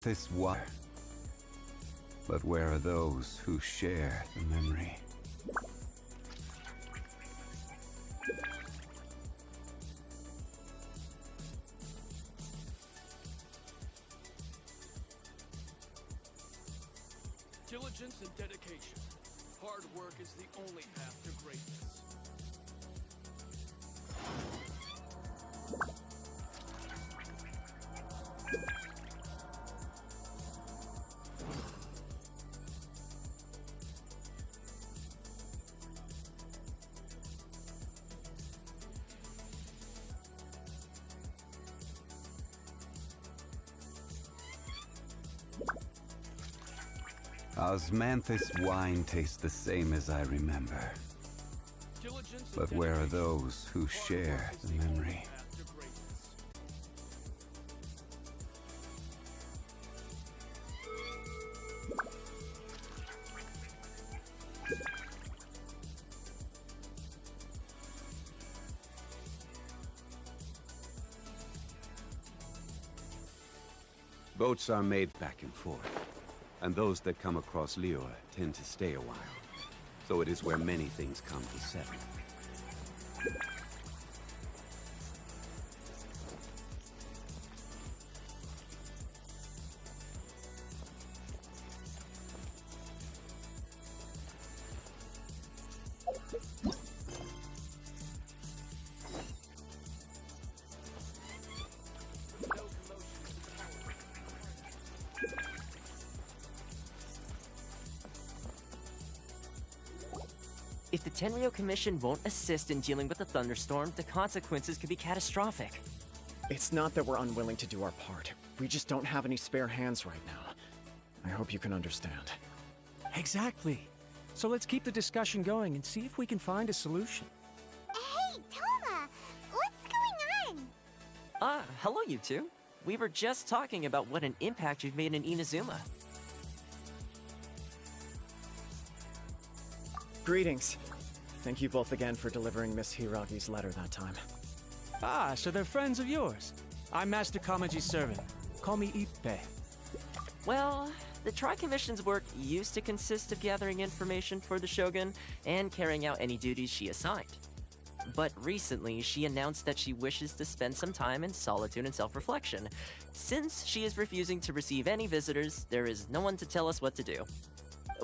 this water. But where are those who share the memory? Diligence and dedication. Hard work is the only path to greatness. Osmanthus wine tastes the same as I remember. Diligence and But where are dedication. those who Hard share work is the the only memory? path to greatness. Boats are made back and forth, and those that come across Lior tend to stay a while. So it is where many things come to settle. If the Tenryo Commission won't assist in dealing with the thunderstorm, the consequences could be catastrophic. It's not that we're unwilling to do our part. We just don't have any spare hands right now. I hope you can understand. Exactly. So let's keep the discussion going and see if we can find a solution. Hey, Toma! What's going on? Hello you two. We were just talking about what an impact you've made in Inazuma. Greetings. Thank you both again for delivering Miss Hiragi's letter that time. Ah, so they're friends of yours. I'm Master Kamaji's servant. Call me Ippei. Well, the Tri-Commission's work used to consist of gathering information for the Shogun and carrying out any duties she assigned. But recently, she announced that she wishes to spend some time in solitude and self-reflection. Since she is refusing to receive any visitors, there is no one to tell us what to do.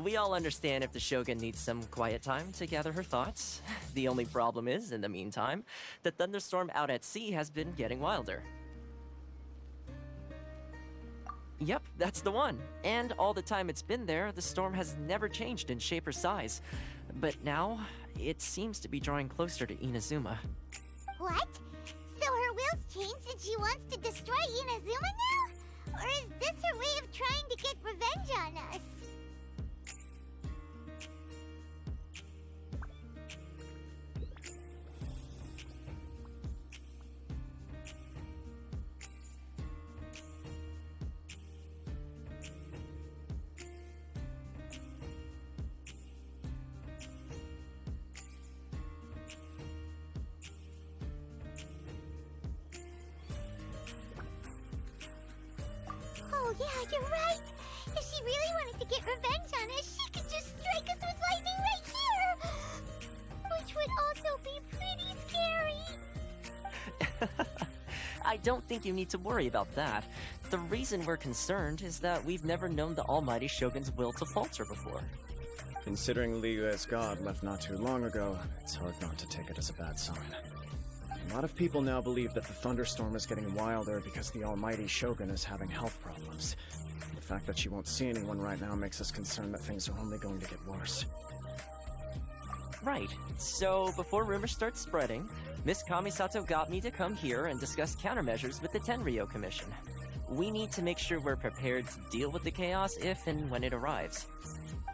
We all understand if the Shogun needs some quiet time to gather her thoughts. The only problem is, in the meantime, the thunderstorm out at sea has been getting wilder. Yep, that's the one. And all the time it's been there, the storm has never changed in shape or size. But now, it seems to be drawing closer to Inazuma. What? So her will's changed and she wants to destroy Inazuma now? Or is this her way of trying to get revenge on us? Oh yeah, you're right! If she really wanted to get revenge on us, she could just strike us with lightning right here! Which would also be pretty scary! I don't think you need to worry about that. The reason we're concerned is that we've never known the Almighty Shogun's will to falter before. Considering Liu as god left not too long ago, it's hard not to take it as a bad sign. A lot of people now believe that the thunderstorm is getting wilder because the almighty Shogun is having health problems. The fact that she won't see anyone right now makes us concerned that things are only going to get worse. Right. So, before rumors start spreading, Miss Kamisato got me to come here and discuss countermeasures with the Tenryo Commission. We need to make sure we're prepared to deal with the chaos if and when it arrives.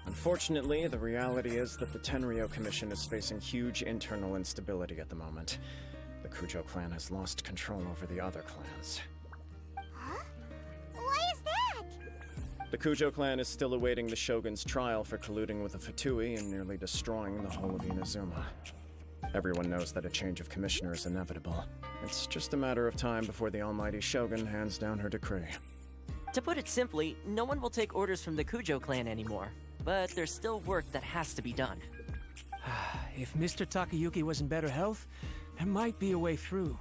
Unfortunately, the reality is that the Tenryo Commission is facing huge internal instability at the moment. The Kujo clan has lost control over the other clans. Huh? Why is that? The Kujo clan is still awaiting the Shogun's trial for colluding with the Fatui and nearly destroying the whole of Inazuma. Everyone knows that a change of commissioner is inevitable. It's just a matter of time before the almighty Shogun hands down her decree. To put it simply, no one will take orders from the Kujo clan anymore. But there's still work that has to be done. If Mr. Takayuki was in better health, there might be a way through.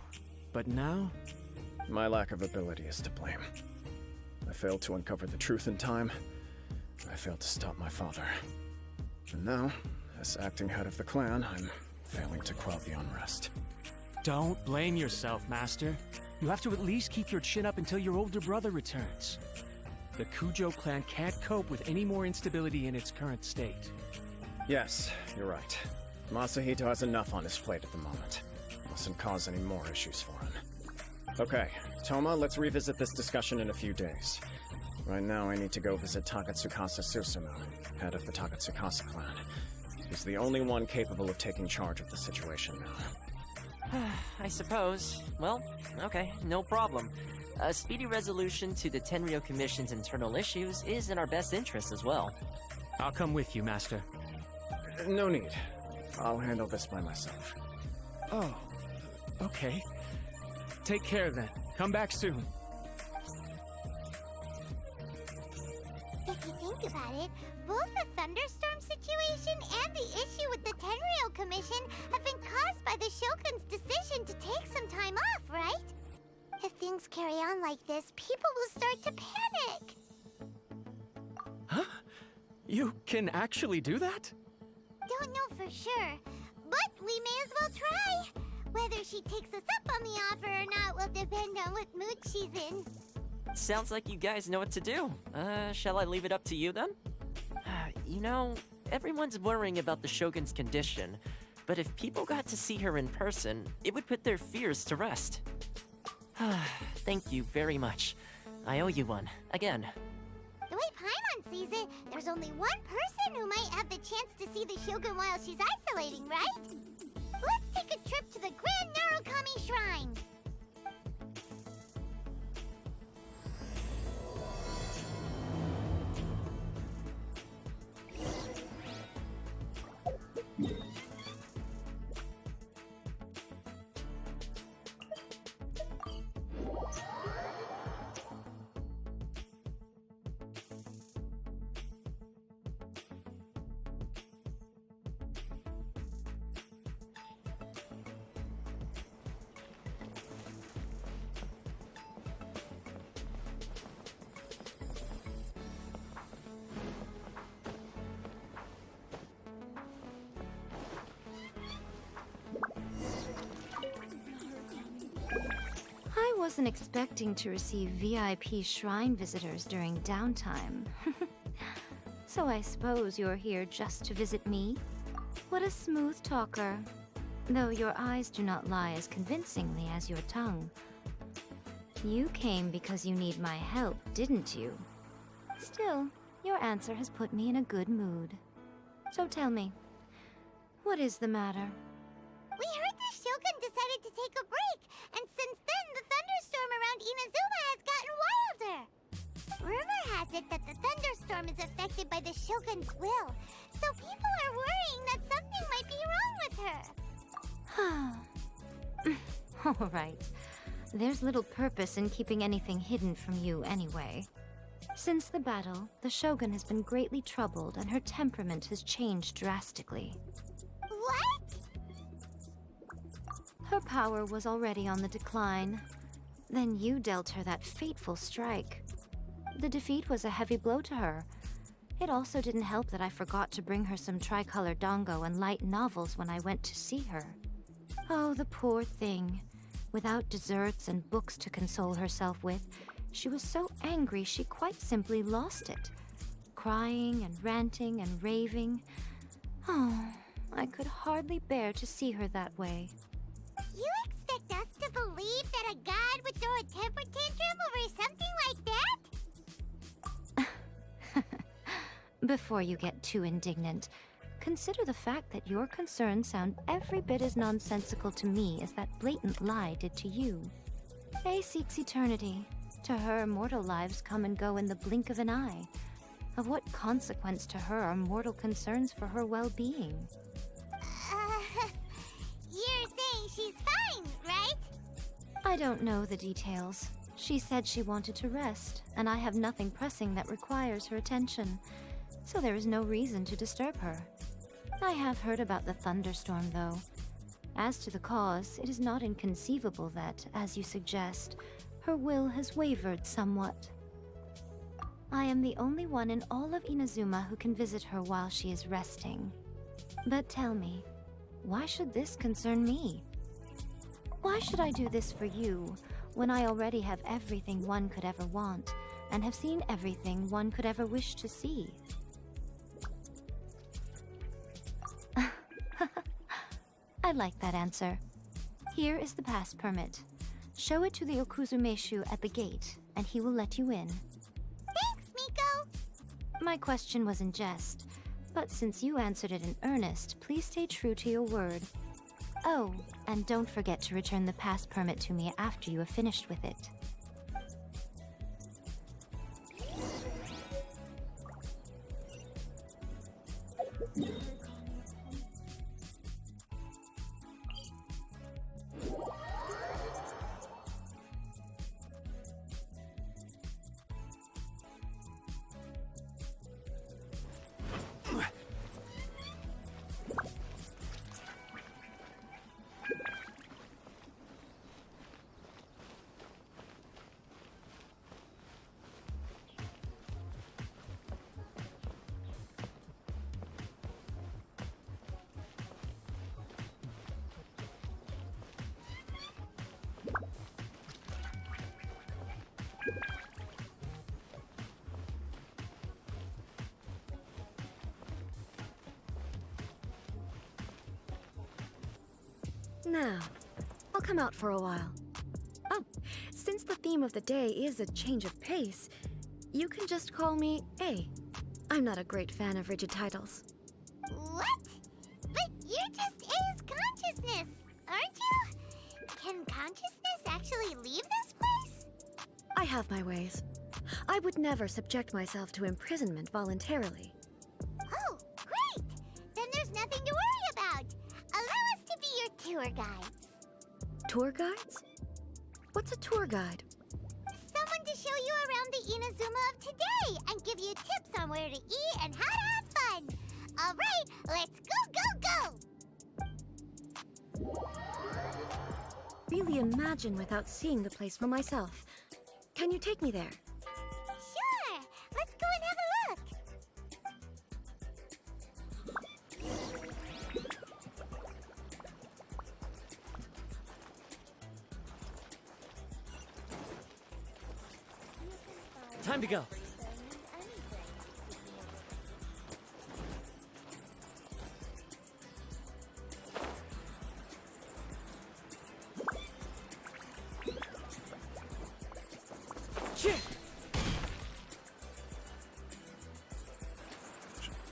But now? My lack of ability is to blame. I failed to uncover the truth in time. I failed to stop my father. And now, as acting head of the clan, I'm failing to quell the unrest. Don't blame yourself, Master. You have to at least keep your chin up until your older brother returns. The Kujo clan can't cope with any more instability in its current state. Yes, you're right. Masahito has enough on his plate at the moment. Mustn't cause any more issues for him. Okay, Toma, let's revisit this discussion in a few days. Right now, I need to go visit Takatsukasa Susumu, head of the Takatsukasa clan. He's the only one capable of taking charge of the situation now. I suppose. Well, okay, no problem. A speedy resolution to the Tenryo Commission's internal issues is in our best interest as well. I'll come with you, Master. No need. I'll handle this by myself. Oh, okay. Take care then. Come back soon. If you think about it, both the thunderstorm situation and the issue with the Tenryo Commission have been caused by the Shogun's decision to take some time off, right? If things carry on like this, people will start to panic. Huh? You can actually do that? Don't know for sure, but we may as well try. Whether she takes us up on the offer or not will depend on what mood she's in. Sounds like you guys know what to do. Shall I leave it up to you then? You know, everyone's worrying about the Shogun's condition, but if people got to see her in person, it would put their fears to rest. Thank you very much. I owe you one, again. The way Paimon sees it, there's only one person who might have the chance to see the Shogun while she's isolating, right? Let's take a trip to the Grand Narukami Shrine. I wasn't expecting to receive VIP shrine visitors during downtime. So I suppose you're here just to visit me? What a smooth talker. Though your eyes do not lie as convincingly as your tongue. You came because you need my help, didn't you? Still, your answer has put me in a good mood. So tell me, what is the matter? We heard the Shogun decided to take a break, and since then the thunderstorm around Inazuma has gotten wilder. Rumor has it that the thunderstorm is affected by the Shogun's will, so people are worrying that something might be wrong with her. All right. There's little purpose in keeping anything hidden from you anyway. Since the battle, the Shogun has been greatly troubled and her temperament has changed drastically. What? Her power was already on the decline. Then you dealt her that fateful strike. The defeat was a heavy blow to her. It also didn't help that I forgot to bring her some tricolor dango and light novels when I went to see her. Oh, the poor thing. Without desserts and books to console herself with, she was so angry she quite simply lost it. Crying and ranting and raving. Oh, I could hardly bear to see her that way. You expect us to believe that a god would throw a temper tantrum over something like that? Before you get too indignant, consider the fact that your concerns sound every bit as nonsensical to me as that blatant lie did to you. Faye seeks eternity. To her, mortal lives come and go in the blink of an eye. Of what consequence to her are mortal concerns for her well-being? You're saying she's fine, right? I don't know the details. She said she wanted to rest, and I have nothing pressing that requires her attention, so there is no reason to disturb her. I have heard about the thunderstorm, though. As to the cause, it is not inconceivable that, as you suggest, her will has wavered somewhat. I am the only one in all of Inazuma who can visit her while she is resting. But tell me, why should this concern me? Why should I do this for you, when I already have everything one could ever want, and have seen everything one could ever wish to see? I like that answer. Here is the pass permit. Show it to the Okuzumeshu at the gate, and he will let you in. Thanks, Miko! My question was in jest, but since you answered it in earnest, please stay true to your word. Oh, and don't forget to return the pass permit to me after you have finished with it. Now, I'll come out for a while. Oh, since the theme of the day is a change of pace, you can just call me A. I'm not a great fan of rigid titles. What? But you're just A's consciousness, aren't you? Can consciousness actually leave this place? I have my ways. I would never subject myself to imprisonment voluntarily. Oh, great! Then there's nothing to worry about. Allow us to be your tour guides. Tour guides? What's a tour guide? Someone to show you around the Inazuma of today and give you tips on where to eat and how to have fun. All right, let's go! Really imagine without seeing the place for myself. Can you take me there? Sure, let's go and have a look. Time to go.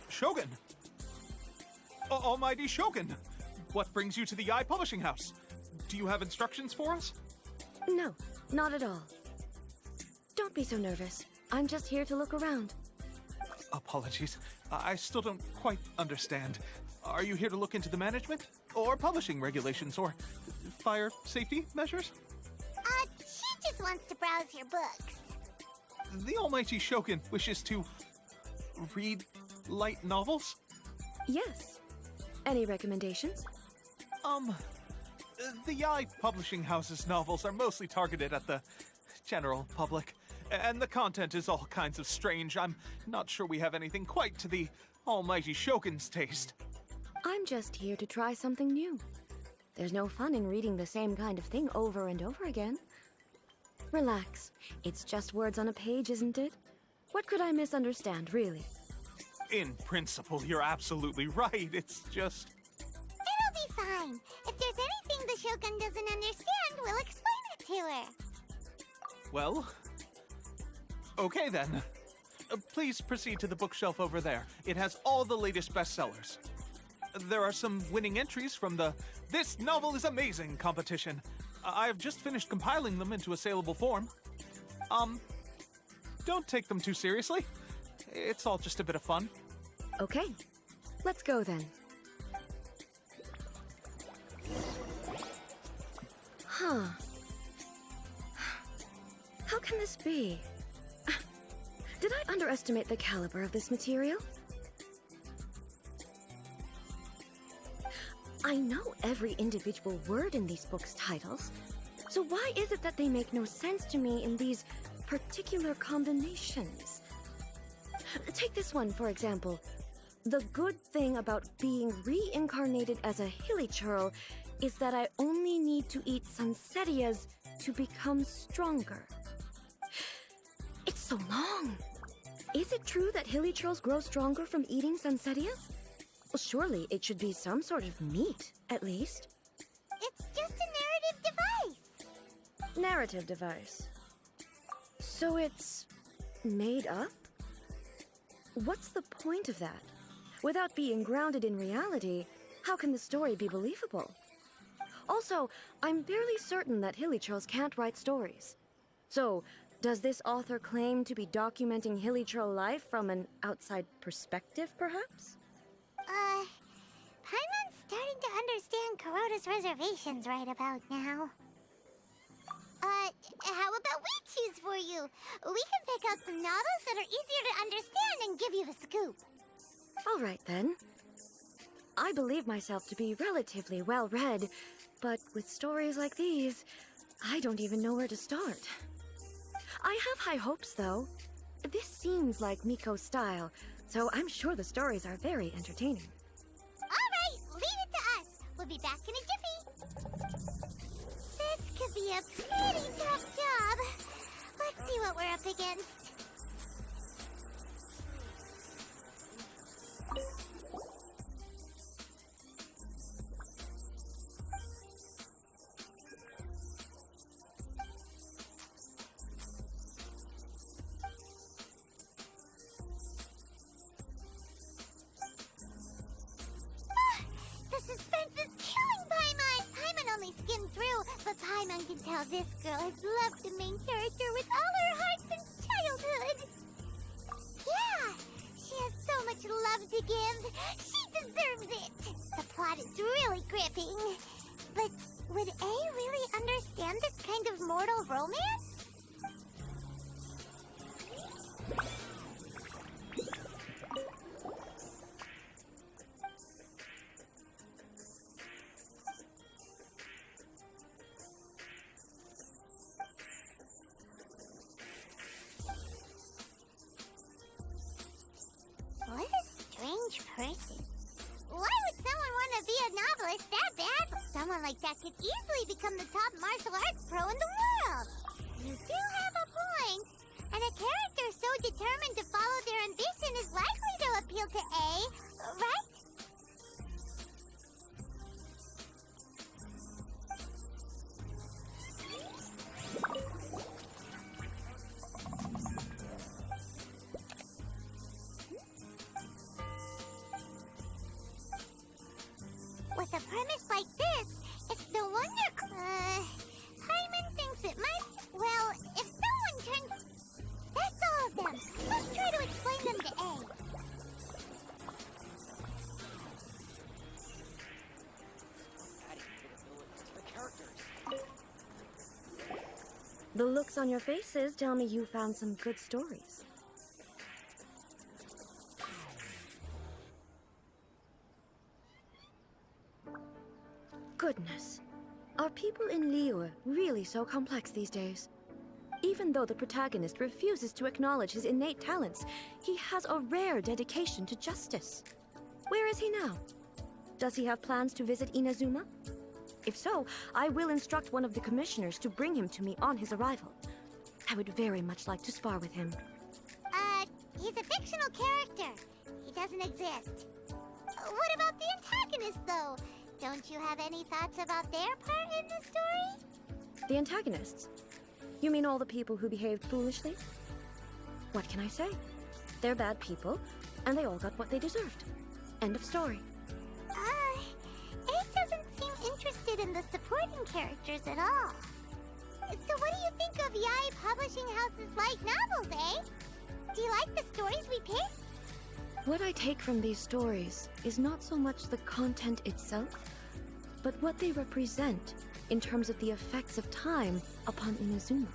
Shogun! Almighty Shogun! What brings you to the Eye Publishing House? Do you have instructions for us? No, not at all. Don't be so nervous. I'm just here to look around. Apologies. I still don't quite understand. Are you here to look into the management? Or publishing regulations? Or fire safety measures? She just wants to browse your books. The Almighty Shogun wishes to read light novels? Yes. Any recommendations? The Eye Publishing House's novels are mostly targeted at the general public, and the content is all kinds of strange. I'm not sure we have anything quite to the Almighty Shogun's taste. I'm just here to try something new. There's no fun in reading the same kind of thing over and over again. Relax. It's just words on a page, isn't it? What could I misunderstand, really? In principle, you're absolutely right. It's just... It'll be fine. If there's anything the Shogun doesn't understand, we'll explain it to her. Well... okay then. Please proceed to the bookshelf over there. It has all the latest bestsellers. There are some winning entries from the This Novel is Amazing competition. I have just finished compiling them into a saleable form. Don't take them too seriously. It's all just a bit of fun. Okay. Let's go then. Huh. How can this be? Did I underestimate the caliber of this material? I know every individual word in these books' titles, so why is it that they make no sense to me in these particular combinations? Take this one, for example. The good thing about being reincarnated as a hilichurl is that I only need to eat Sansetias to become stronger. It's so long. Is it true that hilichurls grow stronger from eating Sansetias? Well, surely it should be some sort of meat, at least. It's just a narrative device. Narrative device. So it's made up? What's the point of that? Without being grounded in reality, how can the story be believable? Also, I'm fairly certain that hilichurls can't write stories. So, does this author claim to be documenting hilichurl life from an outside perspective, perhaps? Paimon's starting to understand Kuroda's reservations right about now. How about we choose for you? We can pick out some novels that are easier to understand and give you the scoop. All right, then. I believe myself to be relatively well-read, but with stories like these, I don't even know where to start. I have high hopes, though. This seems like Miko's style, so I'm sure the stories are very entertaining. All right, leave it to us. We'll be back in a jiffy. This could be a pretty tough job. Let's see what we're up against. The suspense is killing Paimon! Paimon only skimmed through, but Paimon can tell this girl has loved the main character with all her heart since childhood. Yeah, she has so much love to give. She deserves it. The plot is really gripping. But would A really understand this kind of mortal romance? What a strange person. Why would someone want to be a novelist that bad? Someone like that could easily become the top martial arts pro in the world. You do have a point. And a character so determined to follow their ambition is likely to appeal to A, right? With a premise like this, it's no wonder. Hyman thinks it might. Well, if someone turns. That's all of them. Let's try to explain them to A. The looks on your faces tell me you found some good stories. Goodness. Are people in Liyue really so complex these days? Even though the protagonist refuses to acknowledge his innate talents, he has a rare dedication to justice. Where is he now? Does he have plans to visit Inazuma? If so, I will instruct one of the commissioners to bring him to me on his arrival. I would very much like to spar with him. He's a fictional character. He doesn't exist. What about the antagonist, though? Don't you have any thoughts about their part in the story? The antagonists? You mean all the people who behaved foolishly? What can I say? They're bad people, and they all got what they deserved. End of story. A doesn't seem interested in the supporting characters at all. So what do you think of Yae Publishing House's light novels, eh? Do you like the stories we pick? What I take from these stories is not so much the content itself, but what they represent in terms of the effects of time upon Inazuma.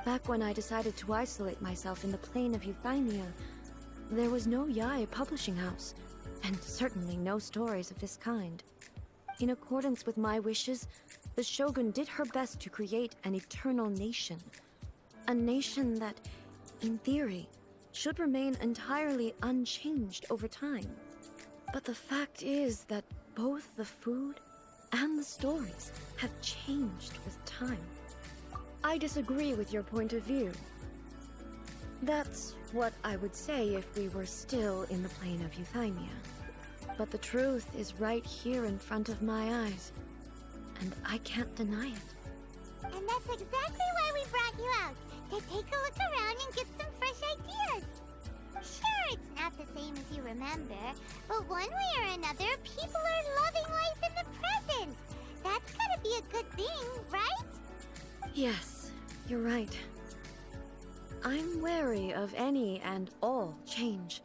Back when I decided to isolate myself in the plane of Euthymia, there was no Yae publishing house, and certainly no stories of this kind. In accordance with my wishes, the Shogun did her best to create an eternal nation. A nation that, in theory, should remain entirely unchanged over time. But the fact is that both the food and the stories have changed with time. I disagree with your point of view. That's what I would say if we were still in the plane of Euthymia. But the truth is right here in front of my eyes, and I can't deny it. And that's exactly why we brought you out, to take a look around and get some fresh ideas. Sure, it's not the same as you remember, but one way or another, people are loving life in the present. That's gotta be a good thing, right? Yes, you're right. I'm wary of any and all change.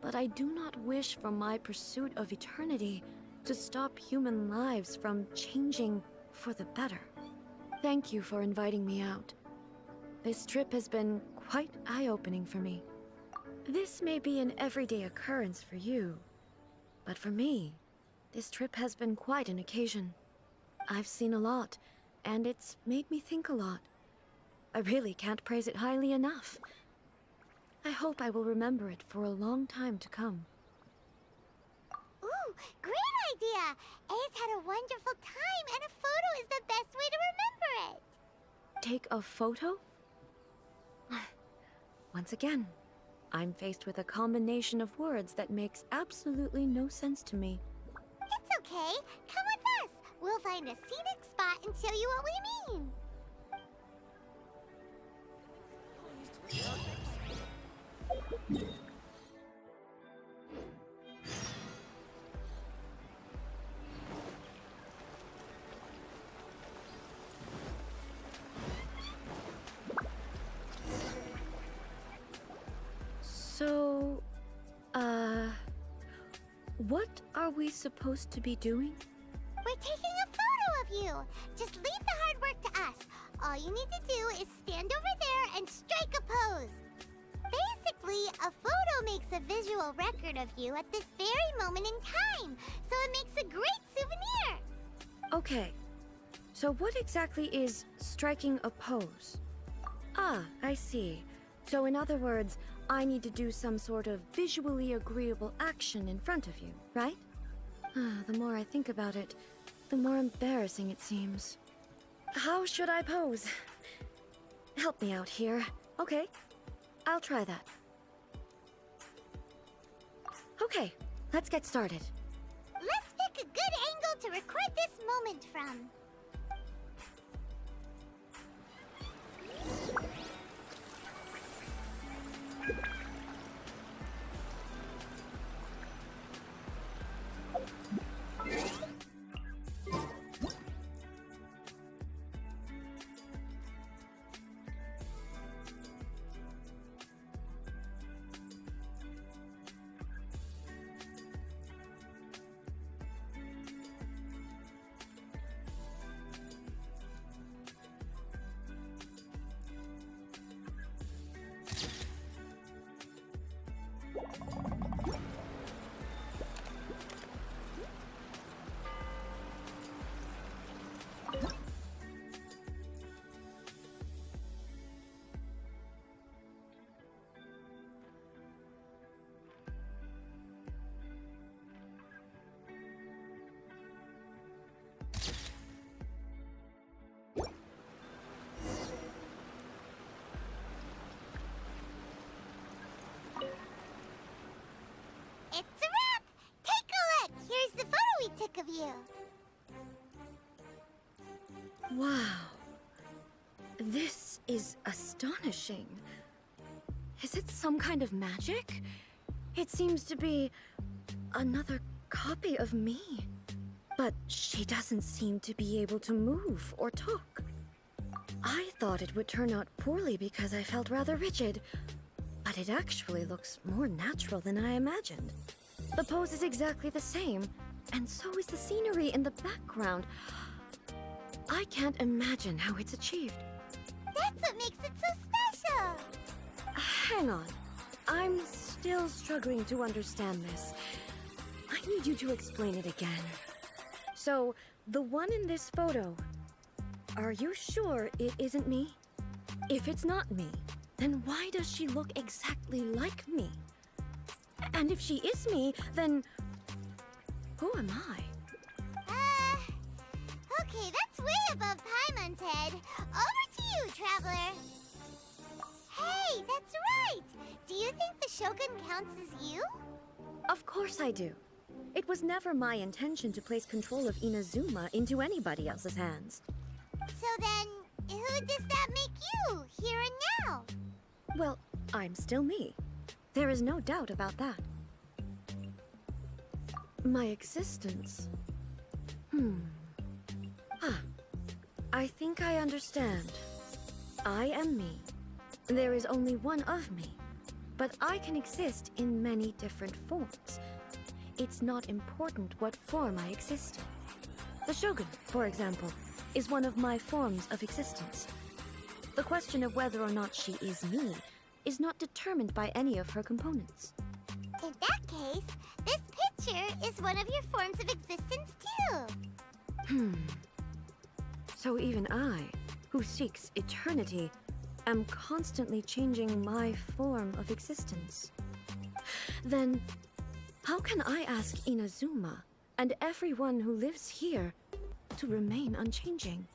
But I do not wish for my pursuit of eternity to stop human lives from changing for the better. Thank you for inviting me out. This trip has been quite eye-opening for me. This may be an everyday occurrence for you, but for me, this trip has been quite an occasion. I've seen a lot, and it's made me think a lot. I really can't praise it highly enough. I hope I will remember it for a long time to come. Ooh, great idea! A's had a wonderful time, and a photo is the best way to remember it. Take a photo? Once again, I'm faced with a combination of words that makes absolutely no sense to me. It's okay. Come with us. We'll find a scenic spot and show you what we mean. So, what are we supposed to be doing? We're taking a photo of you. Just leave the hard work to us. All you need to do is stand over there and strike a pose. Basically, a photo makes a visual record of you at this very moment in time, so it makes a great souvenir. Okay, so what exactly is striking a pose? Ah, I see. So in other words, I need to do some sort of visually agreeable action in front of you, right? The more I think about it, the more embarrassing it seems. How should I pose? Help me out here. Okay, I'll try that. Okay, let's get started. Let's pick a good angle to record this moment from. It's a wrap! Take a look! Here's the photo we took of you. Wow. This is astonishing. Is it some kind of magic? It seems to be another copy of me. But she doesn't seem to be able to move or talk. I thought it would turn out poorly because I felt rather rigid. But it actually looks more natural than I imagined. The pose is exactly the same, and so is the scenery in the background. I can't imagine how it's achieved. That's what makes it so special? Hang on. I'm still struggling to understand this. I need you to explain it again. So, the one in this photo, are you sure it isn't me? If it's not me, then why does she look exactly like me? And if she is me, then who am I? Okay, that's way above Paimon's head. Over to you, Traveler. Hey, that's right! Do you think the Shogun counts as you? Of course I do. It was never my intention to place control of Inazuma into anybody else's hands. So then, who does that make you, here and now? Well, I'm still me. There is no doubt about that. My existence. I think I understand. I am me. There is only one of me, but I can exist in many different forms. It's not important what form I exist in. The Shogun, for example, is one of my forms of existence. The question of whether or not she is me is not determined by any of her components. In that case, this picture is one of your forms of existence too. So even I, who seeks eternity, am constantly changing my form of existence. Then, how can I ask Inazuma and everyone who lives here to remain unchanging?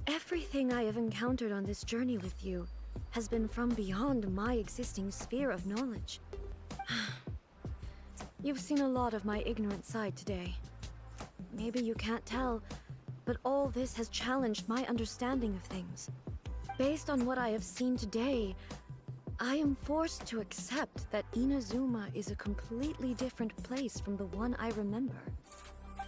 Everything I have encountered on this journey with you has been from beyond my existing sphere of knowledge. You've seen a lot of my ignorant side today. Maybe you can't tell, but all this has challenged my understanding of things. Based on what I have seen today, I am forced to accept that Inazuma is a completely different place from the one I remember.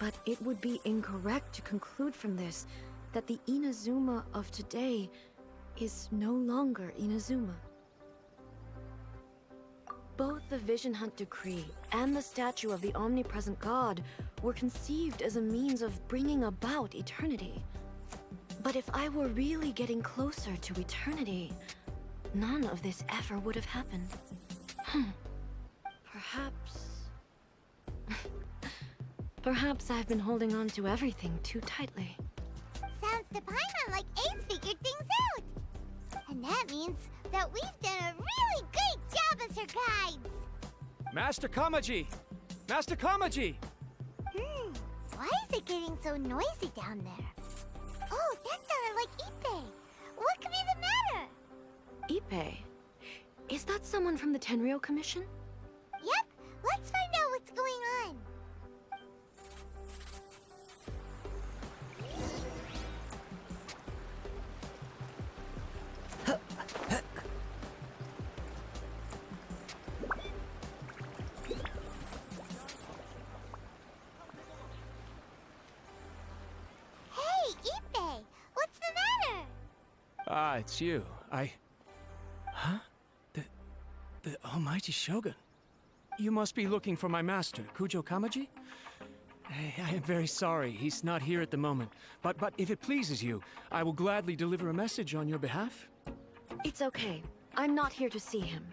But it would be incorrect to conclude from this that the Inazuma of today is no longer Inazuma. Both the Vision Hunt Decree and the statue of the omnipresent god were conceived as a means of bringing about eternity. But if I were really getting closer to eternity, none of this ever would have happened. Perhaps I've been holding on to everything too tightly. Sounds to Paimon like Ace figured things out. And that means that we've done a really great job as her guides. Master Kamaji! Master Kamaji! Why is it getting so noisy down there? Oh, that sounded like Ippei. What could be the matter? Ippei? Is that someone from the Tenryou Commission? Yep, let's find out what's going on. Hey, Ippei, what's the matter? Ah, it's you. Huh? The Almighty Shogun. You must be looking for my master, Kujo Kamaji? I am very sorry, he's not here at the moment. But if it pleases you, I will gladly deliver a message on your behalf. It's okay. I'm not here to see him.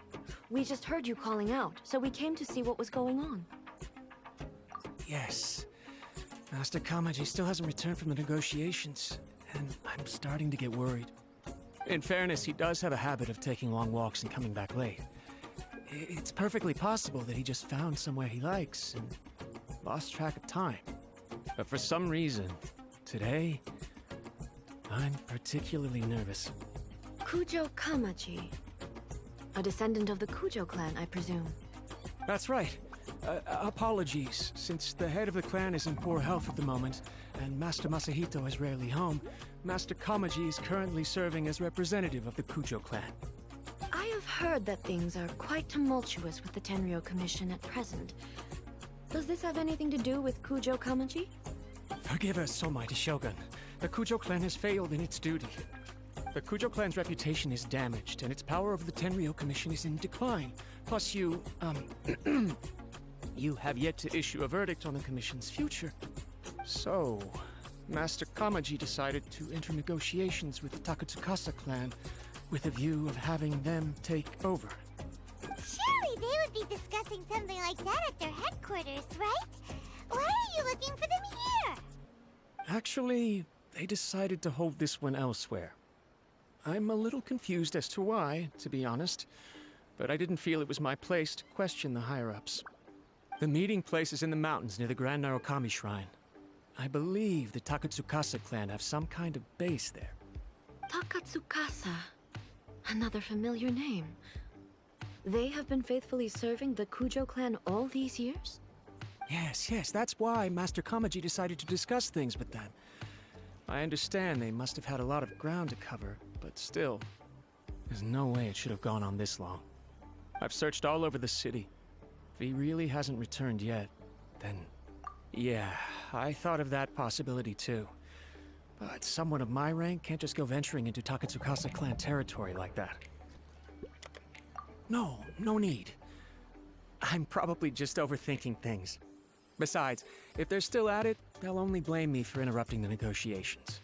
We just heard you calling out, so we came to see what was going on. Yes. Master Kamaji still hasn't returned from the negotiations, and I'm starting to get worried. In fairness, he does have a habit of taking long walks and coming back late. It's perfectly possible that he just found somewhere he likes and lost track of time. But for some reason, today, I'm particularly nervous. Kujo Kamaji. A descendant of the Kujo clan, I presume. That's right. Apologies, since the head of the clan is in poor health at the moment, and Master Masahito is rarely home, Master Kamaji is currently serving as representative of the Kujo clan. I have heard that things are quite tumultuous with the Tenryou Commission at present. Does this have anything to do with Kujo Kamaji? Forgive us, Almighty Shogun. The Kujo clan has failed in its duty. The Kujo clan's reputation is damaged, and its power over the Tenryou Commission is in decline. Plus you, you have yet to issue a verdict on the Commission's future. So, Master Kamaji decided to enter negotiations with the Takatsukasa clan with a view of having them take over. Surely they would be discussing something like that at their headquarters, right? Why are you looking for them here? Actually, they decided to hold this one elsewhere. I'm a little confused as to why, to be honest, but I didn't feel it was my place to question the higher-ups. The meeting place is in the mountains near the Grand Narukami Shrine. I believe the Takatsukasa clan have some kind of base there. Takatsukasa. Another familiar name. They have been faithfully serving the Kujo clan all these years? Yes, that's why Master Kamaji decided to discuss things with them. I understand they must have had a lot of ground to cover, but still, there's no way it should have gone on this long. I've searched all over the city. If he really hasn't returned yet, then... yeah, I thought of that possibility too. But someone of my rank can't just go venturing into Takatsukasa clan territory like that. No need. I'm probably just overthinking things. Besides, if they're still at it, they'll only blame me for interrupting the negotiations.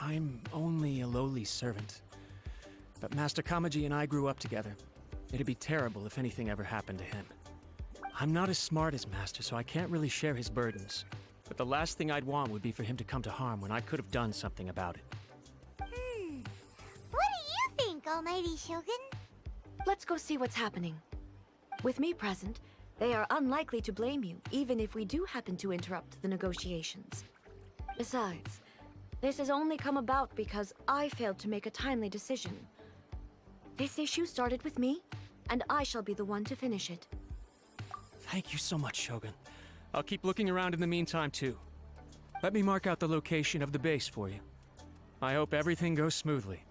I'm only a lowly servant. But Master Kamaji and I grew up together. It'd be terrible if anything ever happened to him. I'm not as smart as Master, so I can't really share his burdens. But the last thing I'd want would be for him to come to harm when I could have done something about it. What do you think, Almighty Shogun? Let's go see what's happening. With me present, they are unlikely to blame you, even if we do happen to interrupt the negotiations. Besides, this has only come about because I failed to make a timely decision. This issue started with me, and I shall be the one to finish it. Thank you so much, Shogun. I'll keep looking around in the meantime, too. Let me mark out the location of the base for you. I hope everything goes smoothly.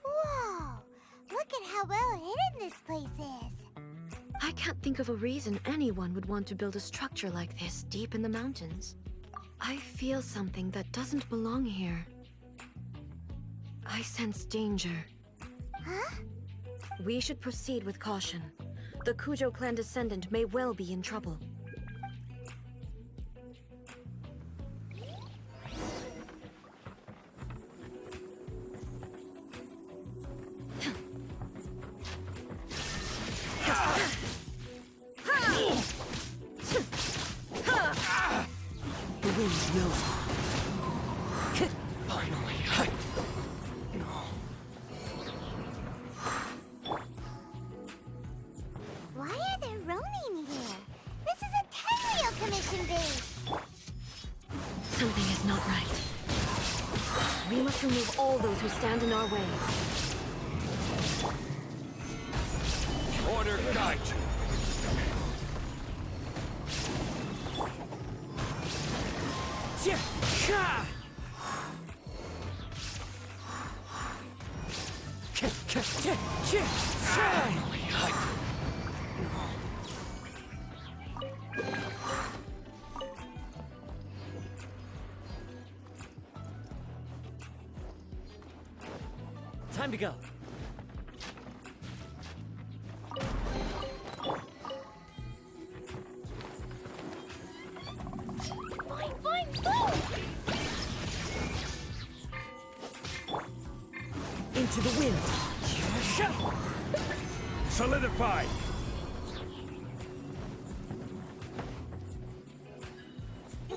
Whoa! Look at how well hidden this place is. I can't think of a reason anyone would want to build a structure like this deep in the mountains. I feel something that doesn't belong here. I sense danger. Huh? We should proceed with caution. The Kujo clan descendant may well be in trouble. The wind knows. Finally. Why are there Ronin here? This is a Tenryou Commission base. Something is not right. We must remove all those who stand in our way. Order guide you. Time to go. Fine, fine, fine! Into the wind. Solidify!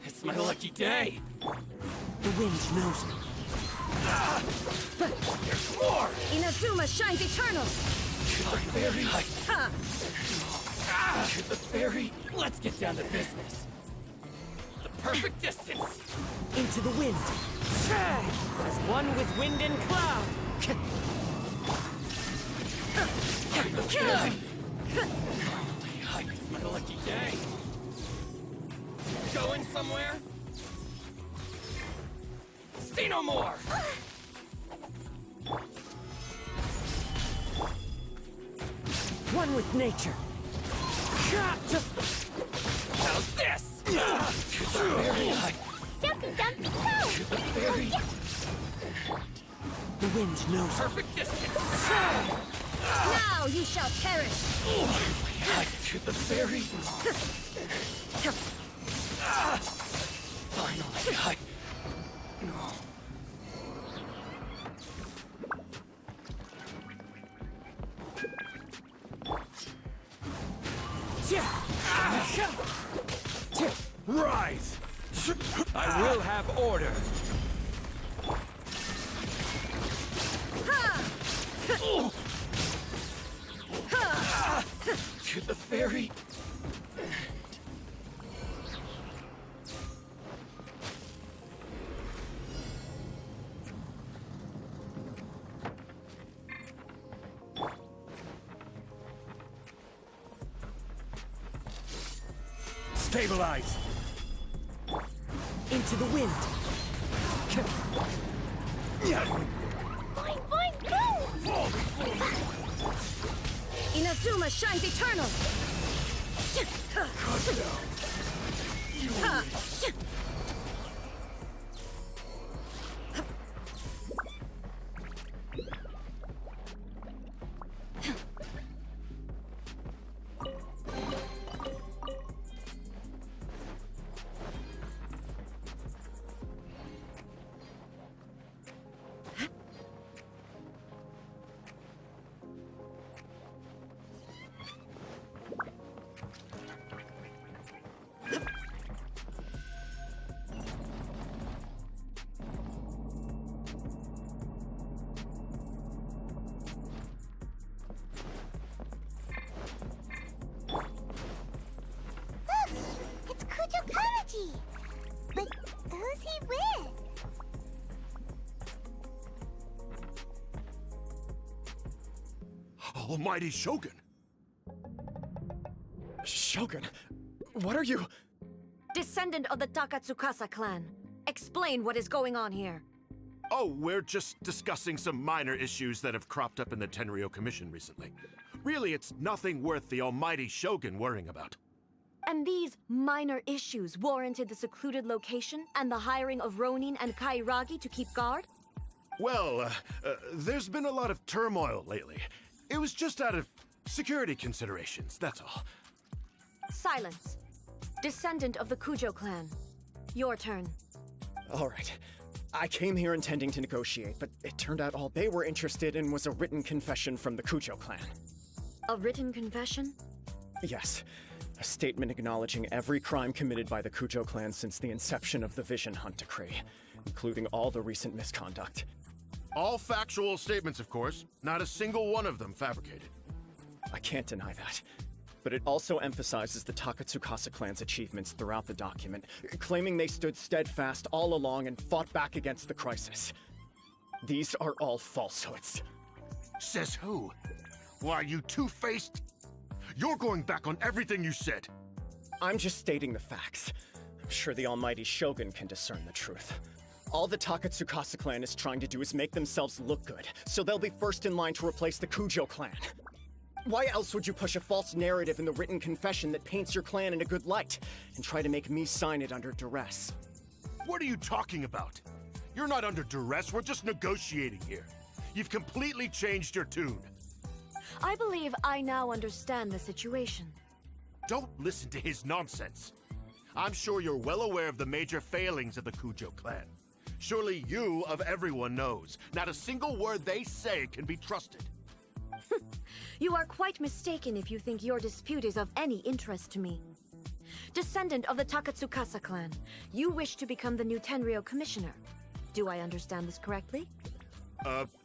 It's my lucky day. The wind knows me. There's more! Inazuma shines eternal! To the fairy! To the fairy! Let's get down to business. The perfect distance! Into the wind! As one with wind and cloud! It's my lucky day! Going somewhere? See no more! One with nature. How's this? Jumpy, jumpy, go! To the fairy. Oh, yeah. The wind knows. Perfect distance. Now you shall perish! To the fairy. Finally, no. Rise! I will have order. To the fairy. Stabilize! Into the wind. Boing, boing, boom! Inazuma shines eternal! It's Kujo-Kamaji! But who's he with? Almighty Shogun! Shogun, what are you? Descendant of the Takatsukasa clan. Explain what is going on here. Oh, we're just discussing some minor issues that have cropped up in the Tenryou Commission recently. Really, it's nothing worth the almighty Shogun worrying about. And these minor issues warranted the secluded location and the hiring of Ronin and Kairagi to keep guard? Well, there's been a lot of turmoil lately. It was just out of security considerations, that's all. Silence. Descendant of the Kujo clan. Your turn. All right. I came here intending to negotiate, but it turned out all they were interested in was a written confession from the Kujo clan. A written confession? Yes. A statement acknowledging every crime committed by the Kujo clan since the inception of the Vision Hunt Decree, including all the recent misconduct. All factual statements, of course. Not a single one of them fabricated. I can't deny that. But it also emphasizes the Takatsukasa clan's achievements throughout the document, claiming they stood steadfast all along and fought back against the crisis. These are all falsehoods. Says who? Why, you two-faced? You're going back on everything you said. I'm just stating the facts. I'm sure the almighty Shogun can discern the truth. All the Takatsukasa clan is trying to do is make themselves look good, so they'll be first in line to replace the Kujo clan. Why else would you push a false narrative in the written confession that paints your clan in a good light, and try to make me sign it under duress? What are you talking about? You're not under duress, we're just negotiating here. You've completely changed your tune. I believe I now understand the situation. Don't listen to his nonsense. I'm sure you're well aware of the major failings of the Kujo clan. Surely you, of everyone, knows. Not a single word they say can be trusted. You are quite mistaken if you think your dispute is of any interest to me. Descendant of the Takatsukasa clan, you wish to become the new Tenryou commissioner. Do I understand this correctly?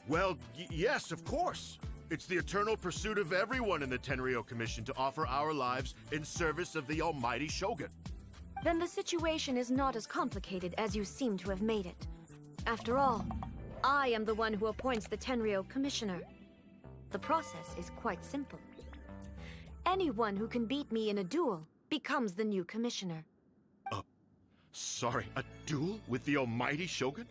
Well, yes, of course. It's the eternal pursuit of everyone in the Tenryou Commission to offer our lives in service of the almighty Shogun. Then the situation is not as complicated as you seem to have made it. After all, I am the one who appoints the Tenryou commissioner. The process is quite simple. Anyone who can beat me in a duel becomes the new commissioner. Sorry, a duel with the almighty Shogun?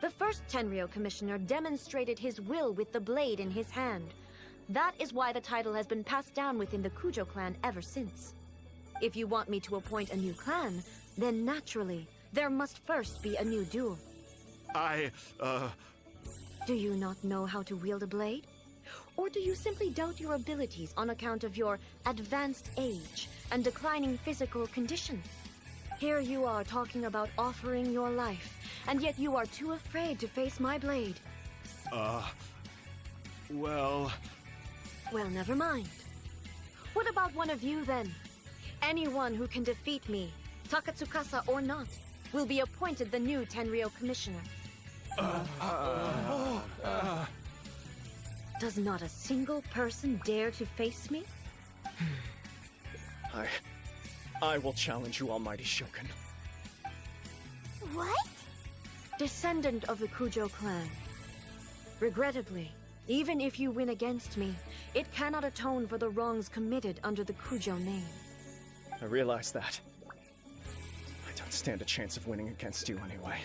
The first Tenryou commissioner demonstrated his will with the blade in his hand. That is why the title has been passed down within the Kujo clan ever since. If you want me to appoint a new clan, then naturally, there must first be a new duel. Do you not know how to wield a blade? Or do you simply doubt your abilities on account of your advanced age and declining physical condition? Here you are talking about offering your life, and yet you are too afraid to face my blade. Well, never mind. What about one of you, then? Anyone who can defeat me, Takatsukasa or not, will be appointed the new Tenryou commissioner. Does not a single person dare to face me? I will challenge you, almighty Shogun. What? Descendant of the Kujo clan. Regrettably, even if you win against me, it cannot atone for the wrongs committed under the Kujo name. I realize that. I don't stand a chance of winning against you anyway.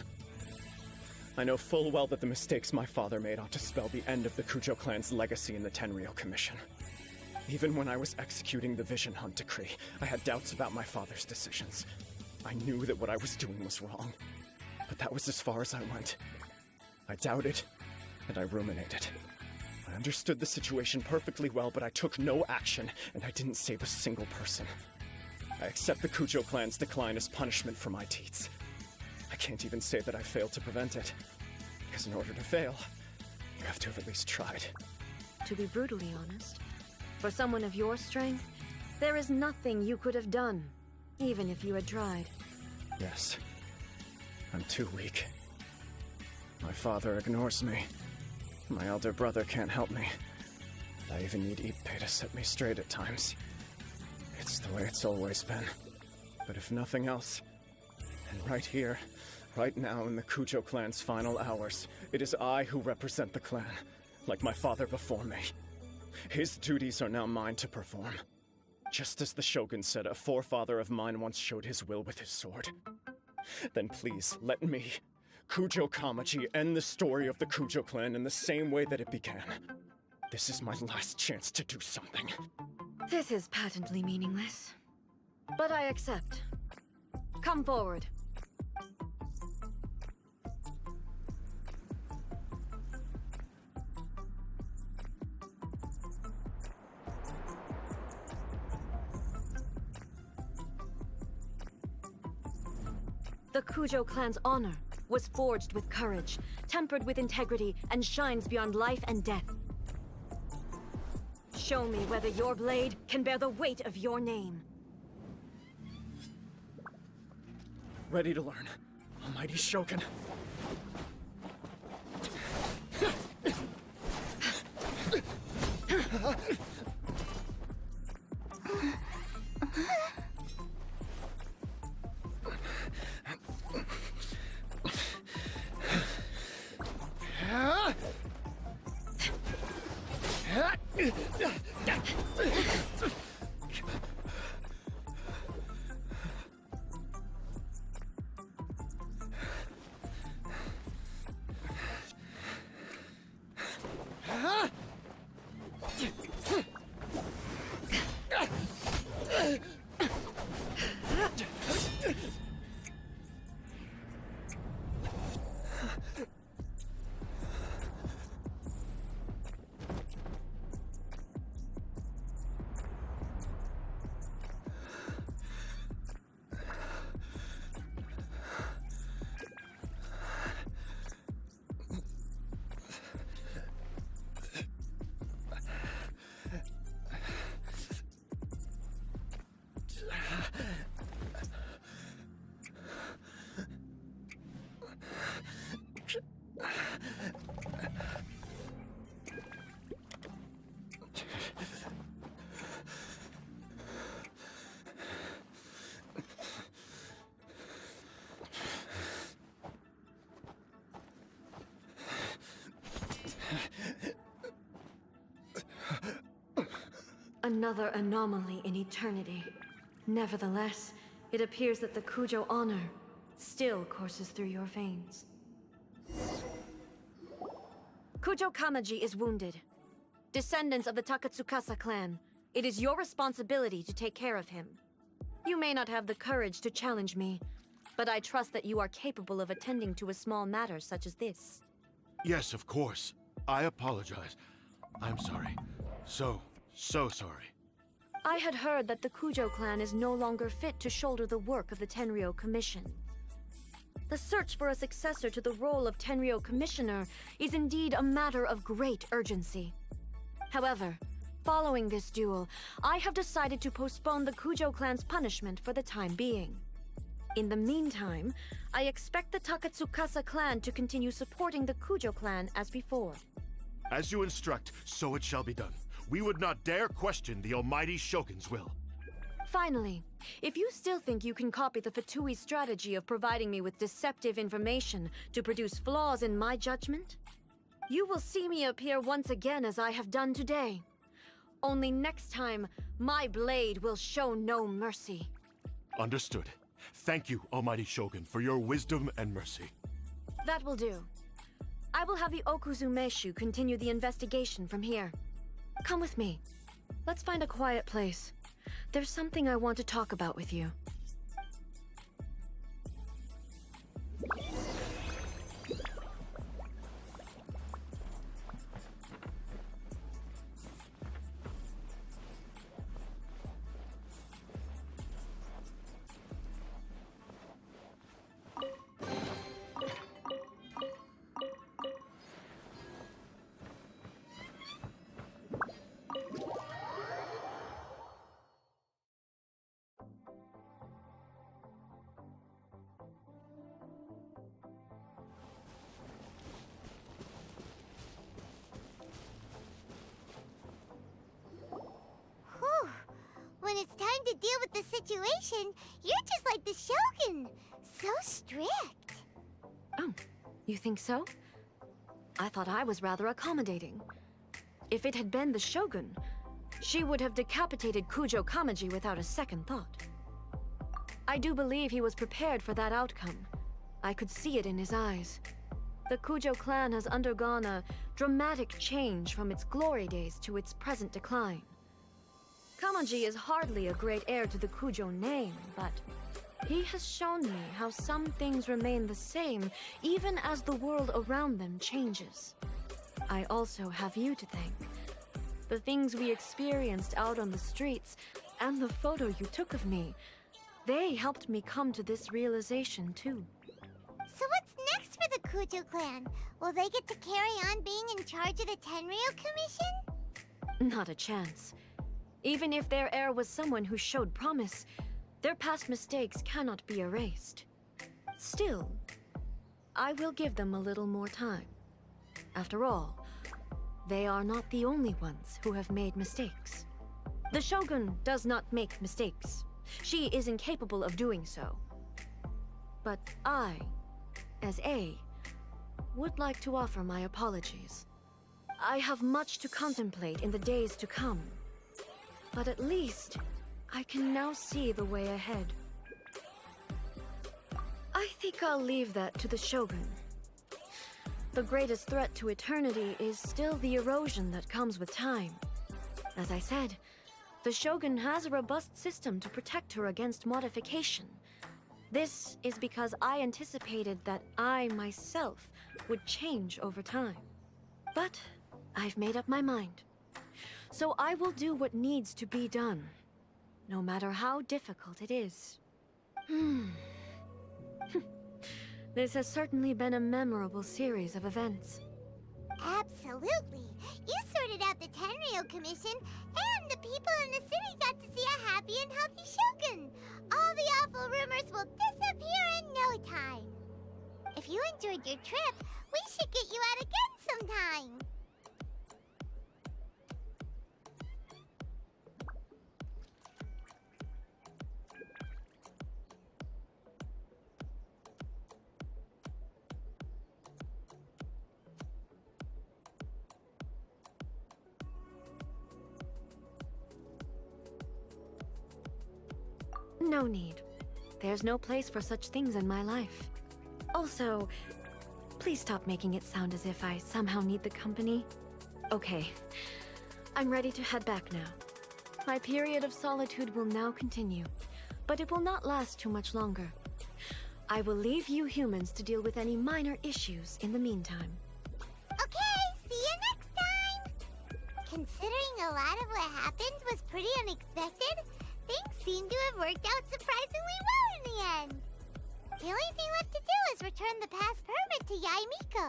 I know full well that the mistakes my father made ought to spell the end of the Kujo clan's legacy in the Tenryou Commission. Even when I was executing the Vision Hunt decree, I had doubts about my father's decisions. I knew that what I was doing was wrong, but that was as far as I went. I doubted, and I ruminated. I understood the situation perfectly well, but I took no action, and I didn't save a single person. I accept the Kujo clan's decline as punishment for my deeds. I can't even say that I failed to prevent it, because in order to fail, you have to have at least tried. To be brutally honest, for someone of your strength, there is nothing you could have done, even if you had tried. Yes, I'm too weak. My father ignores me. My elder brother can't help me. I even need Ippei to set me straight at times. It's the way it's always been. But if nothing else, and right here, right now in the Kujo clan's final hours, it is I who represent the clan, like my father before me. His duties are now mine to perform. Just as the Shogun said, a forefather of mine once showed his will with his sword. Then please, let me, Kujo Kamaji, end the story of the Kujo clan in the same way that it began. This is my last chance to do something. This is patently meaningless. But I accept. Come forward. The Kujo clan's honor was forged with courage, tempered with integrity, and shines beyond life and death. Show me whether your blade can bear the weight of your name. Ready to learn, almighty Shogun. Another anomaly in eternity. Nevertheless, it appears that the Kujo honor still courses through your veins. Kujo Kamaji is wounded. Descendants of the Takatsukasa clan, it is your responsibility to take care of him. You may not have the courage to challenge me, but I trust that you are capable of attending to a small matter such as this. Yes, of course. I apologize. I'm sorry. So sorry. I had heard that the Kujo clan is no longer fit to shoulder the work of the Tenryou Commission. The search for a successor to the role of Tenryou Commissioner is indeed a matter of great urgency. However, following this duel, I have decided to postpone the Kujo clan's punishment for the time being. In the meantime, I expect the Takatsukasa clan to continue supporting the Kujo clan as before. As you instruct, so it shall be done. We would not dare question the almighty Shogun's will. Finally, if you still think you can copy the Fatui strategy of providing me with deceptive information to produce flaws in my judgment, you will see me appear once again as I have done today. Only next time, my blade will show no mercy. Understood. Thank you, almighty Shogun, for your wisdom and mercy. That will do. I will have the Okuzumeshu continue the investigation from here. Come with me. Let's find a quiet place. There's something I want to talk about with you. Whew. When it's time to deal with the situation, you're just like the Shogun. So strict. Oh, you think so? I thought I was rather accommodating. If it had been the Shogun, she would have decapitated Kujo Kamaji without a second thought. I do believe he was prepared for that outcome. I could see it in his eyes. The Kujo clan has undergone a dramatic change from its glory days to its present decline. Kamaji is hardly a great heir to the Kujo name, but he has shown me how some things remain the same even as the world around them changes. I also have you to thank. The things we experienced out on the streets and the photo you took of me, they helped me come to this realization too. So what's next for the Kujo clan? Will they get to carry on being in charge of the Tenryou Commission? Not a chance. Even if their heir was someone who showed promise, their past mistakes cannot be erased. Still, I will give them a little more time. After all, they are not the only ones who have made mistakes. The Shogun does not make mistakes. She is incapable of doing so. But I, as A, would like to offer my apologies. I have much to contemplate in the days to come. But at least, I can now see the way ahead. I think I'll leave that to the Shogun. The greatest threat to eternity is still the erosion that comes with time. As I said, the Shogun has a robust system to protect her against modification. This is because I anticipated that I myself would change over time. But I've made up my mind. So I will do what needs to be done, no matter how difficult it is. This has certainly been a memorable series of events. Absolutely. You sorted out the Tenryou Commission, and the people in the city got to see a happy and healthy Shogun. All the awful rumors will disappear in no time. If you enjoyed your trip, we should get you out again sometime. No need. There's no place for such things in my life. Also, please stop making it sound as if I somehow need the company. Okay, I'm ready to head back now. My period of solitude will now continue, but it will not last too much longer. I will leave you humans to deal with any minor issues in the meantime. Okay, see you next time! Considering a lot of what happened was pretty unexpected, things seem to have worked out surprisingly well in the end. The only thing left to do is return the pass permit to Yae Miko.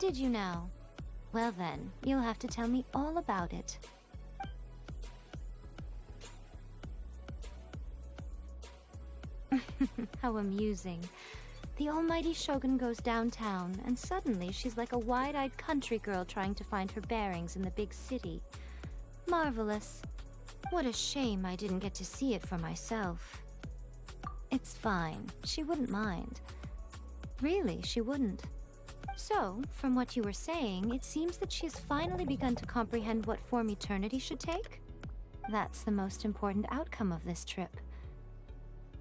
Did you know? Well then, you'll have to tell me all about it. How amusing. The almighty Shogun goes downtown, and suddenly she's like a wide-eyed country girl trying to find her bearings in the big city. Marvelous. What a shame I didn't get to see it for myself. It's fine. She wouldn't mind. Really, she wouldn't. So, from what you were saying, it seems that she has finally begun to comprehend what form eternity should take? That's the most important outcome of this trip.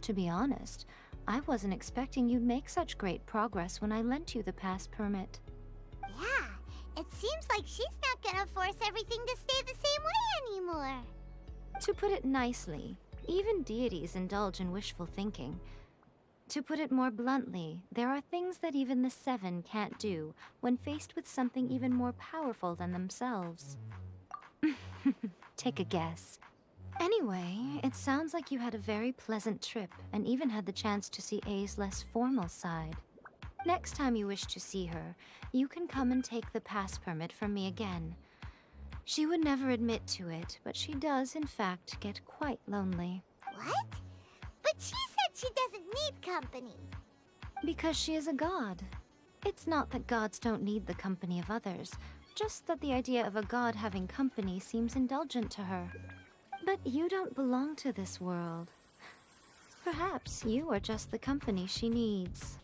To be honest, I wasn't expecting you'd make such great progress when I lent you the pass permit. Yeah, it seems like she's not gonna force everything to stay the same way anymore. To put it nicely, even deities indulge in wishful thinking. To put it more bluntly, there are things that even the Seven can't do when faced with something even more powerful than themselves. Take a guess. Anyway, it sounds like you had a very pleasant trip and even had the chance to see A's less formal side. Next time you wish to see her, you can come and take the pass permit from me again. She would never admit to it, but she does, in fact, get quite lonely. What? But she said she doesn't need company. Because she is a god. It's not that gods don't need the company of others, just that the idea of a god having company seems indulgent to her. But you don't belong to this world. Perhaps you are just the company she needs.